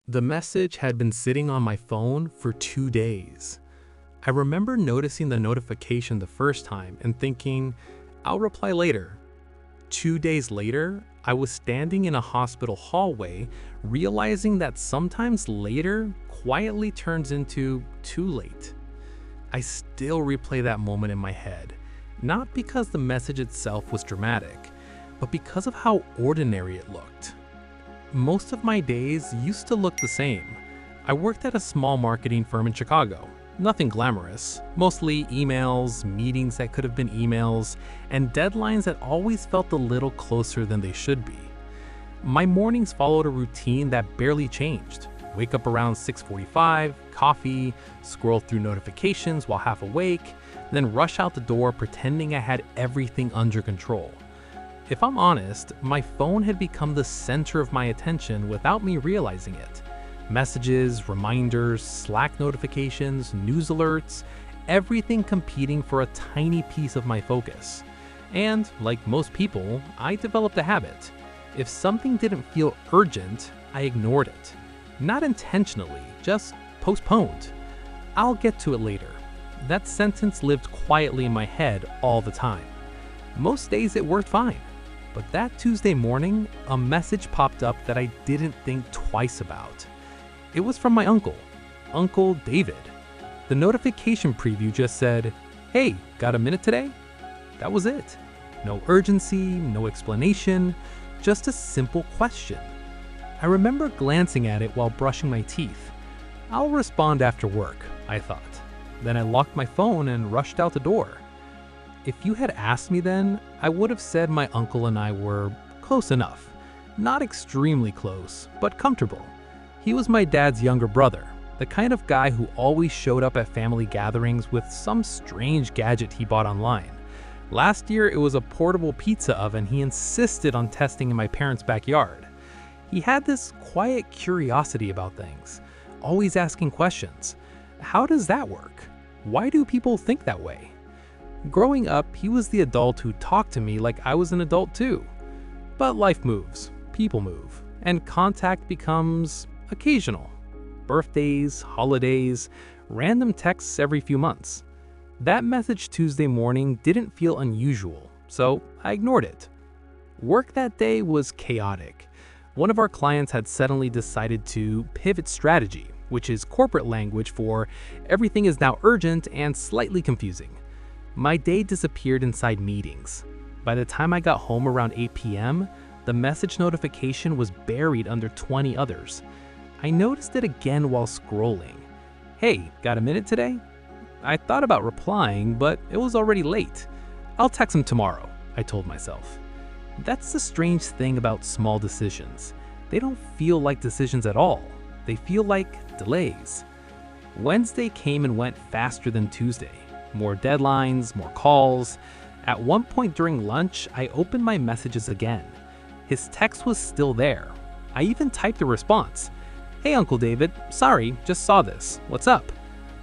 The message had been sitting on my phone for 2 days. I remember noticing the notification the first time and thinking, I'll reply later. 2 days later, I was standing in a hospital hallway, realizing that sometimes later quietly turns into too late. I still replay that moment in my head, not because the message itself was dramatic, but because of how ordinary it looked. Most of my days used to look the same. I worked at a small marketing firm in Chicago. Nothing glamorous, mostly emails, meetings that could have been emails, and deadlines that always felt a little closer than they should be. My mornings followed a routine that barely changed. Wake up around 6:45, coffee, scroll through notifications while half awake, then rush out the door pretending I had everything under control. If I'm honest, my phone had become the center of my attention without me realizing it. Messages, reminders, Slack notifications, news alerts, everything competing for a tiny piece of my focus. And, like most people, I developed a habit. If something didn't feel urgent, I ignored it. Not intentionally, just postponed. I'll get to it later. That sentence lived quietly in my head all the time. Most days it worked fine. But that Tuesday morning, a message popped up that I didn't think twice about. It was from my uncle, Uncle David. The notification preview just said, "Hey, got a minute today?" That was it. No urgency, no explanation, just a simple question. I remember glancing at it while brushing my teeth. I'll respond after work, I thought. Then I locked my phone and rushed out the door. If you had asked me then, I would have said my uncle and I were close enough. Not extremely close, but comfortable. He was my dad's younger brother, the kind of guy who always showed up at family gatherings with some strange gadget he bought online. Last year, it was a portable pizza oven he insisted on testing in my parents' backyard. He had this quiet curiosity about things, always asking questions. How does that work? Why do people think that way? Growing up, he was the adult who talked to me like I was an adult too. But life moves, people move, and contact becomes occasional. Birthdays, holidays, random texts every few months. That message Tuesday morning didn't feel unusual, so I ignored it. Work that day was chaotic. One of our clients had suddenly decided to pivot strategy, which is corporate language for everything is now urgent and slightly confusing. My day disappeared inside meetings. By the time I got home around 8 p.m., the message notification was buried under 20 others. I noticed it again while scrolling. "Hey, got a minute today?" I thought about replying, but it was already late. "I'll text him tomorrow," I told myself. That's the strange thing about small decisions. They don't feel like decisions at all. They feel like delays. Wednesday came and went faster than Tuesday. More deadlines, more calls. At one point during lunch, I opened my messages again. His text was still there. I even typed a response. "Hey, Uncle David, sorry, just saw this. What's up?"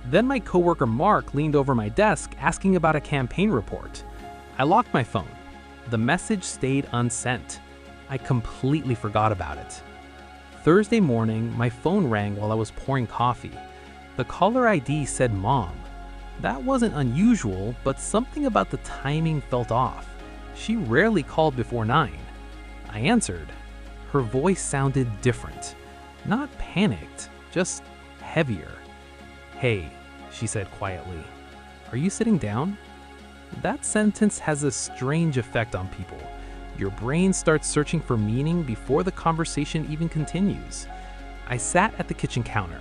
Then my coworker Mark leaned over my desk asking about a campaign report. I locked my phone. The message stayed unsent. I completely forgot about it. Thursday morning, my phone rang while I was pouring coffee. The caller ID said Mom. That wasn't unusual, but something about the timing felt off. She rarely called before 9. I answered. Her voice sounded different. Not panicked, just heavier. "Hey," she said quietly. "Are you sitting down?" That sentence has a strange effect on people. Your brain starts searching for meaning before the conversation even continues. I sat at the kitchen counter.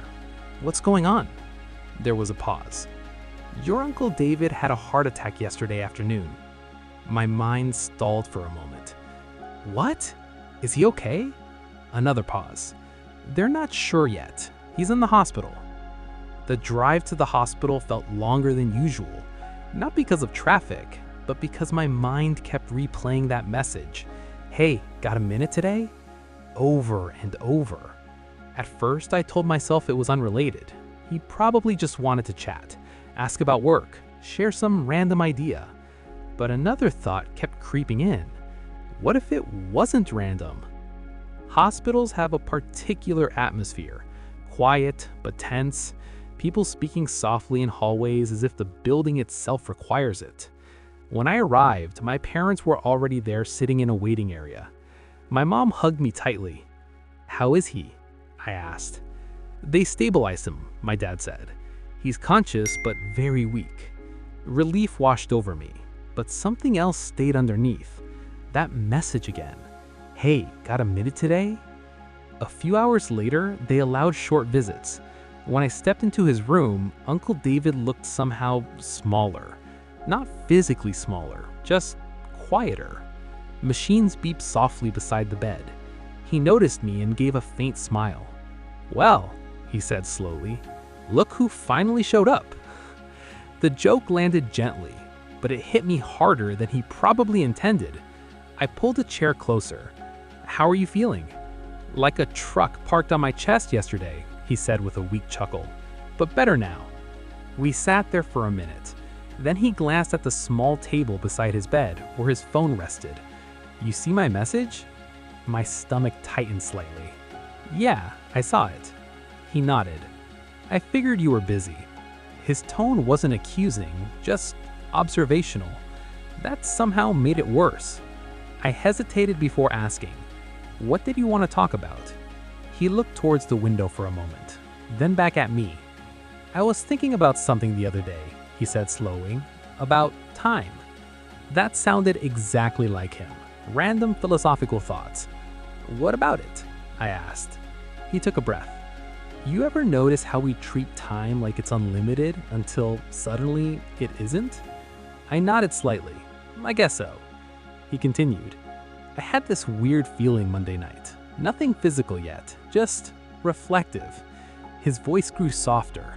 "What's going on?" There was a pause. "Your Uncle David had a heart attack yesterday afternoon." My mind stalled for a moment. "What? Is he okay?" Another pause. "They're not sure yet. He's in the hospital." The drive to the hospital felt longer than usual, not because of traffic, but because my mind kept replaying that message. "Hey, got a minute today?" Over and over. At first, I told myself it was unrelated. He probably just wanted to chat, ask about work, share some random idea. But another thought kept creeping in. What if it wasn't random? Hospitals have a particular atmosphere, quiet but tense, people speaking softly in hallways as if the building itself requires it. When I arrived, my parents were already there sitting in a waiting area. My mom hugged me tightly. "How is he?" I asked. "They stabilized him," my dad said. "He's conscious but very weak." Relief washed over me, but something else stayed underneath. That message again. "Hey, got a minute today?" A few hours later, they allowed short visits. When I stepped into his room, Uncle David looked somehow smaller. Not physically smaller, just quieter. Machines beeped softly beside the bed. He noticed me and gave a faint smile. "Well," he said slowly, "look who finally showed up." The joke landed gently, but it hit me harder than he probably intended. I pulled a chair closer. "How are you feeling?" "Like a truck parked on my chest yesterday," he said with a weak chuckle, "but better now." We sat there for a minute. Then he glanced at the small table beside his bed where his phone rested. "You see my message?" My stomach tightened slightly. "Yeah, I saw it." He nodded. "I figured you were busy." His tone wasn't accusing, just observational. That somehow made it worse. I hesitated before asking, "What did you want to talk about?" He looked towards the window for a moment, then back at me. "I was thinking about something the other day," he said slowly, "about time." That sounded exactly like him. Random philosophical thoughts. "What about it?" I asked. He took a breath. "You ever notice how we treat time like it's unlimited until suddenly it isn't?" I nodded slightly. "I guess so." He continued. "I had this weird feeling Monday night. Nothing physical yet, just reflective." His voice grew softer.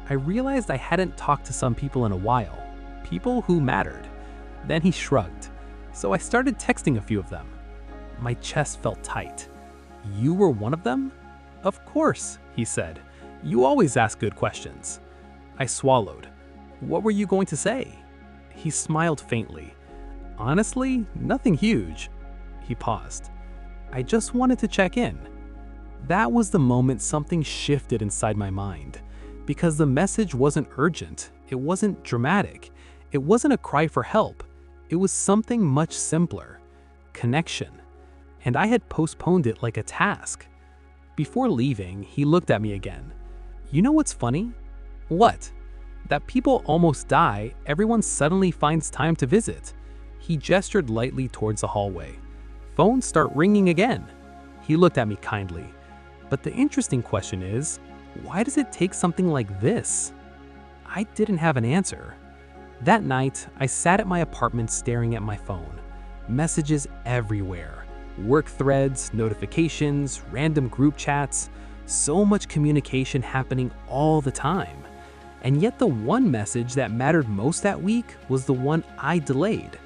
I realized I hadn't talked to some people in a while, people who mattered. Then he shrugged. So I started texting a few of them. My chest felt tight. "You were one of them?" "Of course," he said. "You always ask good questions." I swallowed. "What were you going to say?" He smiled faintly. "Honestly, nothing huge." He paused. "I just wanted to check in." That was the moment something shifted inside my mind. Because the message wasn't urgent, it wasn't dramatic, it wasn't a cry for help. It was something much simpler. Connection. And I had postponed it like a task. Before leaving, he looked at me again. "You know what's funny?" "What?" "That people almost die, everyone suddenly finds time to visit." He gestured lightly towards the hallway. "Phones start ringing again." He looked at me kindly. "But the interesting question is, why does it take something like this?" I didn't have an answer. That night, I sat at my apartment staring at my phone. Messages everywhere. Work threads, notifications, random group chats. So much communication happening all the time. And yet the one message that mattered most that week was the one I delayed.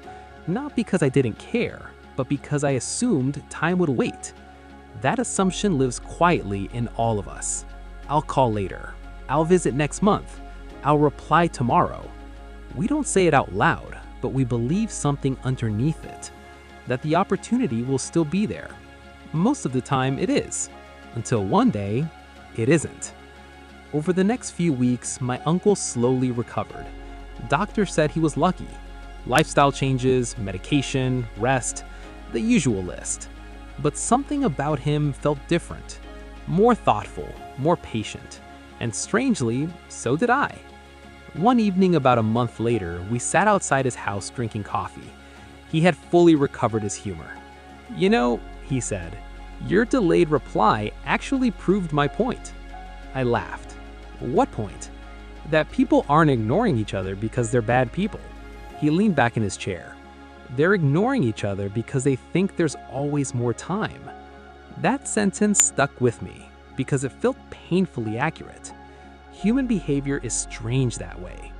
Not because I didn't care, but because I assumed time would wait. That assumption lives quietly in all of us. I'll call later. I'll visit next month. I'll reply tomorrow. We don't say it out loud, but we believe something underneath it. That the opportunity will still be there. Most of the time it is. Until one day, it isn't. Over the next few weeks, my uncle slowly recovered. Doctors said he was lucky. Lifestyle changes, medication, rest, the usual list. But something about him felt different. More thoughtful, more patient. And strangely, so did I. One evening about a month later, we sat outside his house drinking coffee. He had fully recovered his humor. "You know," he said, "your delayed reply actually proved my point." I laughed. "What point?" "That people aren't ignoring each other because they're bad people." He leaned back in his chair. "They're ignoring each other because they think there's always more time." That sentence stuck with me because it felt painfully accurate. Human behavior is strange that way.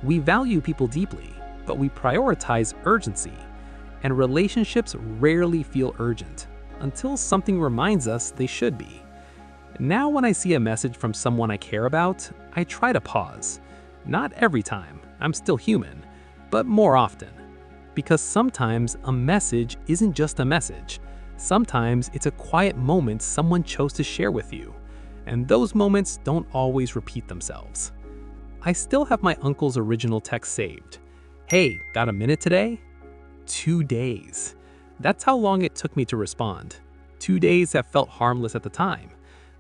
We value people deeply, but we prioritize urgency. And relationships rarely feel urgent until something reminds us they should be. Now when I see a message from someone I care about, I try to pause. Not every time, I'm still human, but more often. Because sometimes a message isn't just a message. Sometimes it's a quiet moment someone chose to share with you. and those moments don't always repeat themselves. I still have my uncle's original text saved. "Hey, got a minute today?" 2 days. That's how long it took me to respond. 2 days that felt harmless at the time,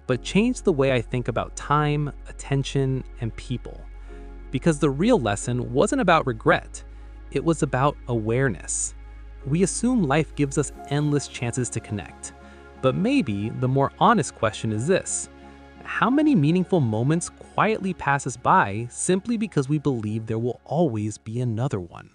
but changed the way I think about time, attention, and people. Because the real lesson wasn't about regret, it was about awareness. We assume life gives us endless chances to connect, but maybe the more honest question is this: how many meaningful moments quietly pass us by simply because we believe there will always be another one?